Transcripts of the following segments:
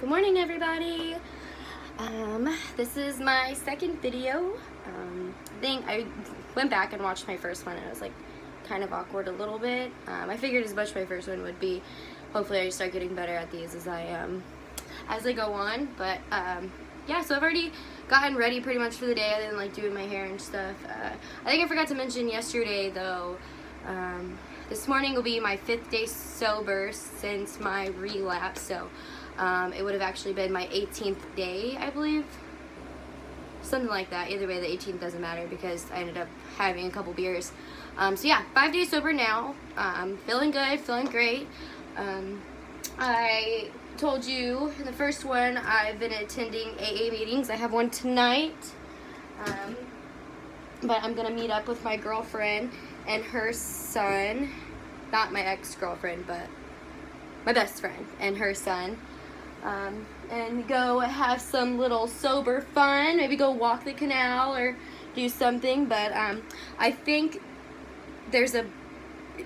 Good morning, everybody. This is my second video. I think I went back and watched my first one and it was like kind of awkward a little bit. I figured as much my first one would be. Hopefully I start getting better at these as I go on. But yeah, so I've already gotten ready pretty much for the day. I didn't like doing my hair and stuff. I think I forgot to mention yesterday though. This morning will be my 5th day sober since my relapse, so it would have actually been my 18th day, I believe. Something like that. Either way, the 18th doesn't matter because I ended up having a couple beers. So yeah, 5 days sober now. Feeling good, feeling great. I told you in the first one I've been attending AA meetings. I have one tonight. But I'm gonna meet up with my girlfriend and her son, not my ex-girlfriend, but my best friend and her son, and go have some little sober fun, maybe go walk the canal or do something. But I think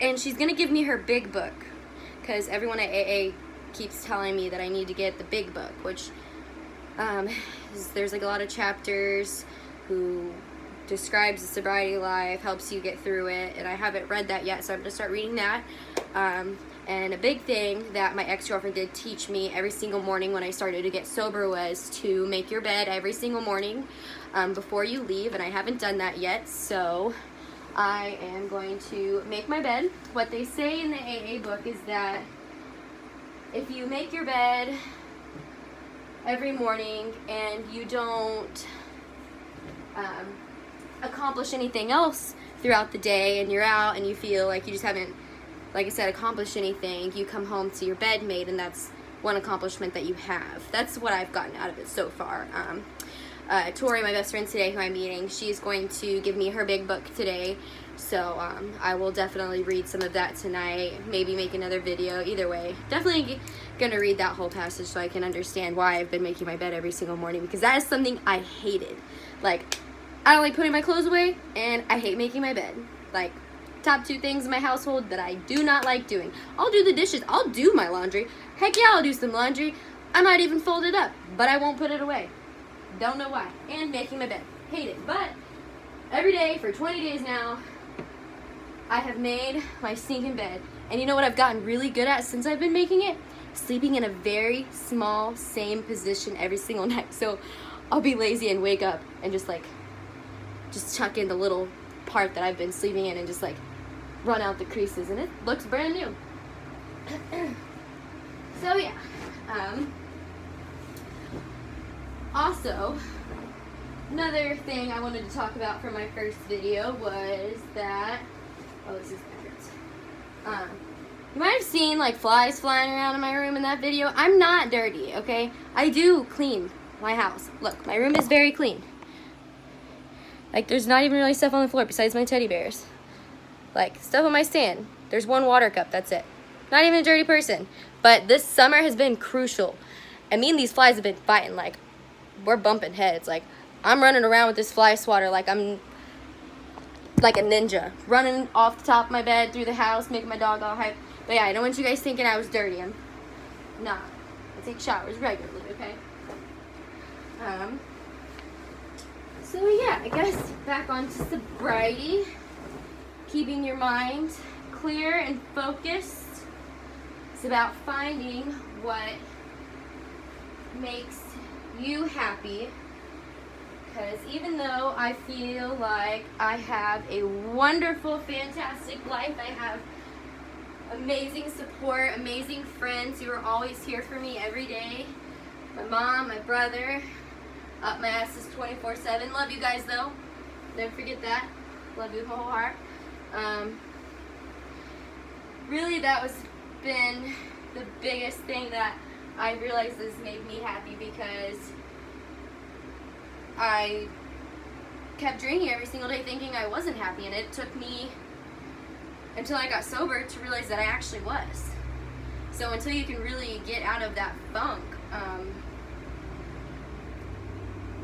and she's gonna give me her big book, because everyone at AA keeps telling me that I need to get the big book, which there's like a lot of chapters who describes the sobriety life, helps you get through it, and I haven't read that yet, so I'm going to start reading that. And a big thing that my ex-girlfriend did teach me every single morning when I started to get sober was to make your bed every single morning before you leave, and I haven't done that yet, so I am going to make my bed. What they say in the AA book is that if you make your bed every morning and you don't accomplish anything else throughout the day and you're out and you feel like you just haven't, like I said, accomplished anything, you come home to your bed made, and that's one accomplishment that you have. That's what I've gotten out of it so far. Tori, my best friend today who I'm meeting, she's going to give me her big book today, so I will definitely read some of that tonight, maybe make another video. Either way, definitely gonna read that whole passage so I can understand why I've been making my bed every single morning, because that is something I hated. Like, I don't like putting my clothes away, and I hate making my bed. Like, top 2 things in my household that I do not like doing. I'll do the dishes. I'll do my laundry. Heck yeah, I'll do some laundry. I might even fold it up, but I won't put it away. Don't know why. And making my bed. Hate it. But every day for 20 days now, I have made my stinking bed. And you know what I've gotten really good at since I've been making it? Sleeping in a very small, same position every single night. So I'll be lazy and wake up and just tuck in the little part that I've been sleeping in and just like run out the creases, and it looks brand new. So yeah. Also, another thing I wanted to talk about from my first video was that, this is backwards. You might have seen like flies flying around in my room in that video. I'm not dirty, okay? I do clean my house. Look, my room is very clean. Like, there's not even really stuff on the floor besides my teddy bears. Like, stuff on my stand. There's one water cup, that's it. Not even a dirty person. But this summer has been crucial. And me and these flies have been fighting. Like, we're bumping heads. Like, I'm running around with this fly swatter like I'm like a ninja. Running off the top of my bed, through the house, making my dog all hype. But yeah, I don't want you guys thinking I was dirty. I'm not. I take showers regularly, okay? So yeah, I guess back onto sobriety, keeping your mind clear and focused. It's about finding what makes you happy, because even though I feel like I have a wonderful, fantastic life, I have amazing support, amazing friends who are always here for me every day, my mom, my brother, up my ass is 24/7. Love you guys though. Never forget that. Love you with my whole heart. Really, that was been the biggest thing that I realized has made me happy, because I kept drinking every single day thinking I wasn't happy, and it took me until I got sober to realize that I actually was. So until you can really get out of that funk,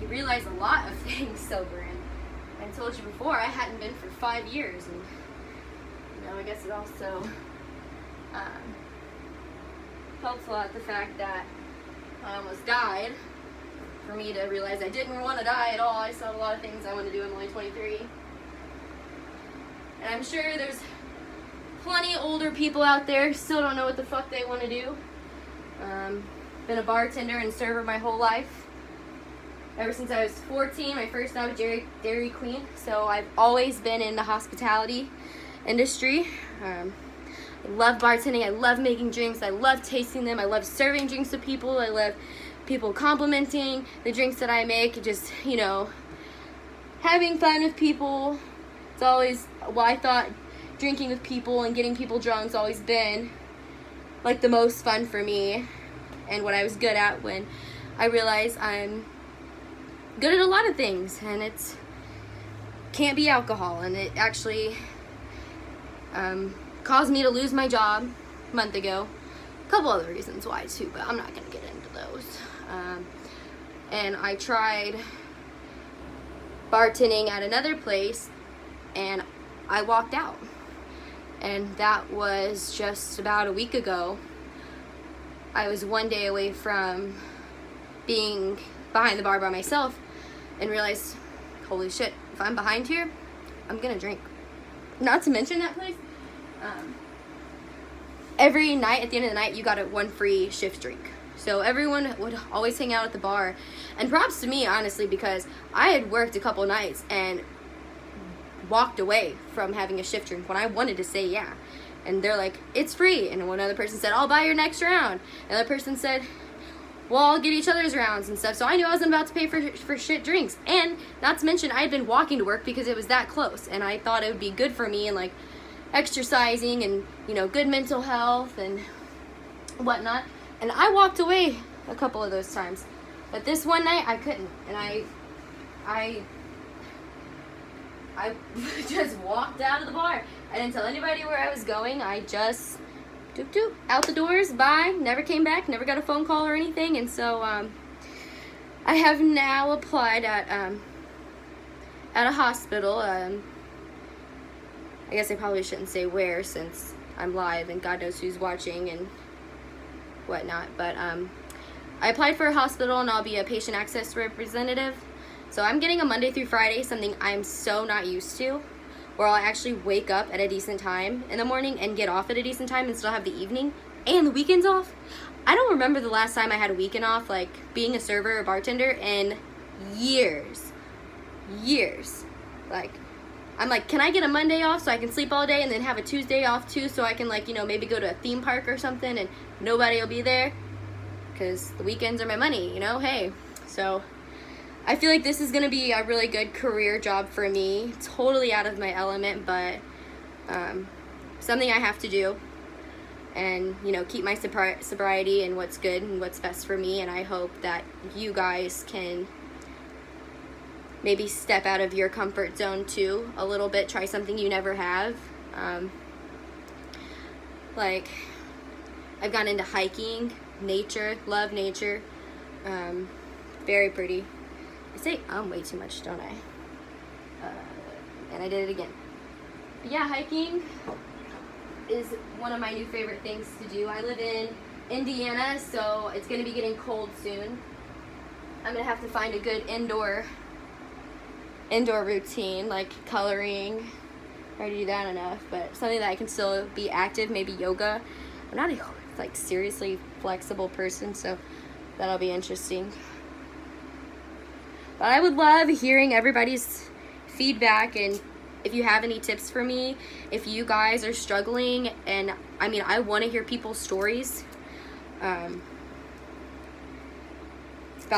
you realize a lot of things sober. And I told you before, I hadn't been for 5 years, and I guess it also helps a lot the fact that I almost died for me to realize I didn't want to die at all. I still have a lot of things I want to do. I'm only 23. And I'm sure there's plenty of older people out there who still don't know what the fuck they want to do. Been a bartender and server my whole life. Ever since I was 14, my first job was Dairy Queen. So I've always been in the hospitality industry. I love bartending. I love making drinks. I love tasting them. I love serving drinks to people. I love people complimenting the drinks that I make. Just, you know, having fun with people. It's always, well, I thought drinking with people and getting people drunk has always been like the most fun for me, and what I was good at. When I realized I'm good at a lot of things, and it's can't be alcohol, and it actually caused me to lose my job a month ago. A couple other reasons why too, but I'm not gonna get into those. And I tried bartending at another place, and I walked out. And that was just about a week ago. I was one day away from being behind the bar by myself and realized, holy shit, if I'm behind here, I'm gonna drink. Not to mention that place, every night at the end of the night you got a one free shift drink. So everyone would always hang out at the bar. And props to me, honestly, because I had worked a couple nights and walked away from having a shift drink when I wanted to say yeah. And they're like, it's free. And one other person said, I'll buy your next round. Another person said, well, I'll get each other's rounds and stuff. So I knew I wasn't about to pay for shit drinks. And not to mention, I had been walking to work because it was that close. And I thought it would be good for me, and like exercising and, you know, good mental health and whatnot. And I walked away a couple of those times. But this one night, I couldn't. And I just walked out of the bar. I didn't tell anybody where I was going. I just doop doop out the doors, bye, never came back, never got a phone call or anything. And so I have now applied at a hospital. I guess I probably shouldn't say where, since I'm live and God knows who's watching and whatnot. But I applied for a hospital, and I'll be a patient access representative. So I'm getting a Monday through Friday, something I'm so not used to, where I'll actually wake up at a decent time in the morning and get off at a decent time and still have the evening and the weekends off. I don't remember the last time I had a weekend off, like being a server or bartender, in years. Like, I'm like, can I get a Monday off so I can sleep all day and then have a Tuesday off too, so I can, like, you know, maybe go to a theme park or something and nobody will be there? Because the weekends are my money, you know? Hey, so I feel like this is going to be a really good career job for me. Totally out of my element, but something I have to do. And, you know, keep my sobriety and what's good and what's best for me. And I hope that you guys can maybe step out of your comfort zone too a little bit. Try something you never have. Like, I've gone into hiking, nature, love nature. Very pretty. I say way too much, don't I? And I did it again. But yeah, hiking is one of my new favorite things to do. I live in Indiana, so it's going to be getting cold soon. I'm going to have to find a good indoor routine, like coloring. I already do that enough, but something that I can still be active, maybe yoga. I'm not a like seriously flexible person, so that'll be interesting. But I would love hearing everybody's feedback, and if you have any tips for me, if you guys are struggling, and I mean, I want to hear people's stories about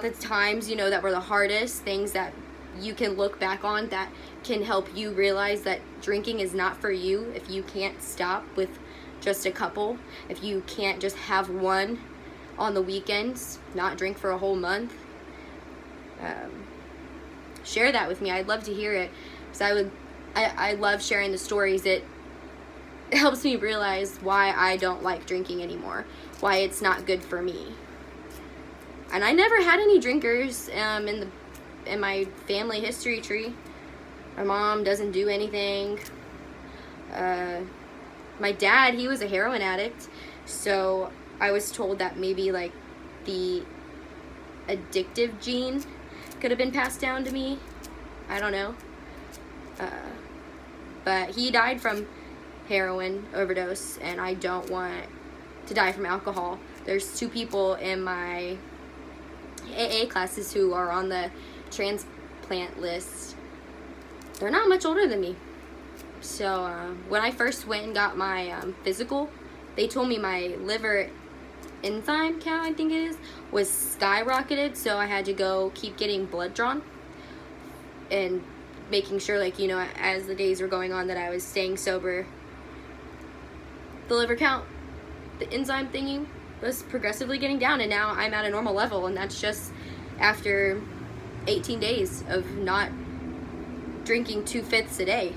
the times, you know, that were the hardest, things that you can look back on that can help you realize that drinking is not for you. If you can't stop with just a couple, if you can't just have one on the weekends, not drink for a whole month, share that with me. I'd love to hear it, because I love sharing the stories. It helps me realize why I don't like drinking anymore, why it's not good for me. And I never had any drinkers in my family history tree. My mom doesn't do anything. My dad, he was a heroin addict, so I was told that maybe like the addictive gene could have been passed down to me. I don't know. But he died from heroin overdose, and I don't want to die from alcohol. There's 2 people in my AA classes who are on the transplant list. They're not much older than me. So when I first went and got my physical, they told me my liver enzyme count, I think it is, was skyrocketed, so I had to go keep getting blood drawn and making sure, like, you know, as the days were going on, that I was staying sober. The liver count, the enzyme thingy, was progressively getting down, and now I'm at a normal level, and that's just after 18 days of not drinking 2/5 a day.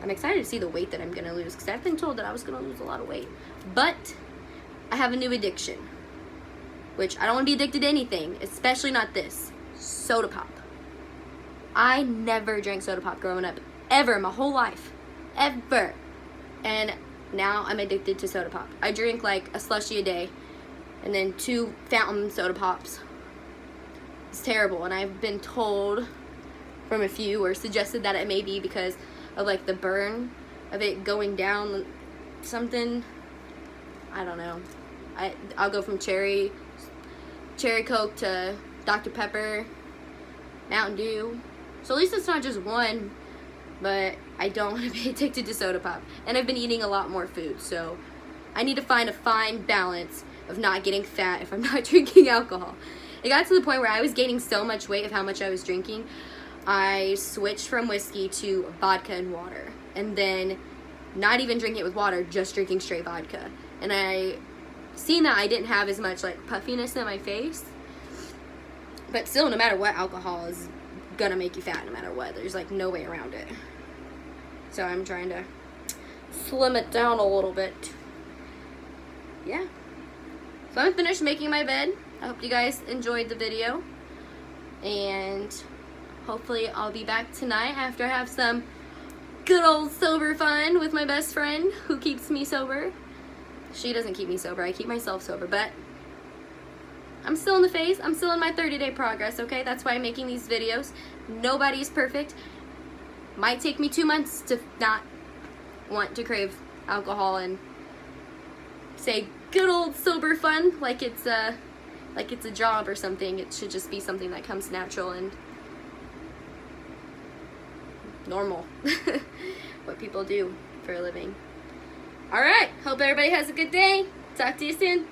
I'm excited to see the weight that I'm going to lose, because I've been told that I was going to lose a lot of weight. But I have a new addiction, which I don't want to be addicted to anything, especially not this. Soda pop. I never drank soda pop growing up, ever, my whole life. Ever. And now I'm addicted to soda pop. I drink like a slushie a day, and then 2 fountain soda pops. It's terrible, and I've been told from a few, or suggested that it may be because of like the burn of it going down something. I don't know. I'll go from cherry Coke to Dr. Pepper, Mountain Dew. So at least it's not just one, but I don't want to be addicted to soda pop. And I've been eating a lot more food, so I need to find a fine balance of not getting fat if I'm not drinking alcohol. It got to the point where I was gaining so much weight of how much I was drinking, I switched from whiskey to vodka and water. And then not even drinking it with water, just drinking straight vodka. And I seen that I didn't have as much like puffiness in my face. But still, no matter what, alcohol is gonna make you fat no matter what. There's like no way around it. So I'm trying to slim it down a little bit. Yeah. So I'm finished making my bed. I hope you guys enjoyed the video. And hopefully I'll be back tonight after I have some good old sober fun with my best friend who keeps me sober. She doesn't keep me sober. I keep myself sober. But I'm still in the phase. I'm still in my 30-day progress, okay? That's why I'm making these videos. Nobody's perfect. Might take me 2 months to not want to crave alcohol and say good old sober fun like it's a job or something. It should just be something that comes natural and normal. What people do for a living. Alright, hope everybody has a good day. Talk to you soon.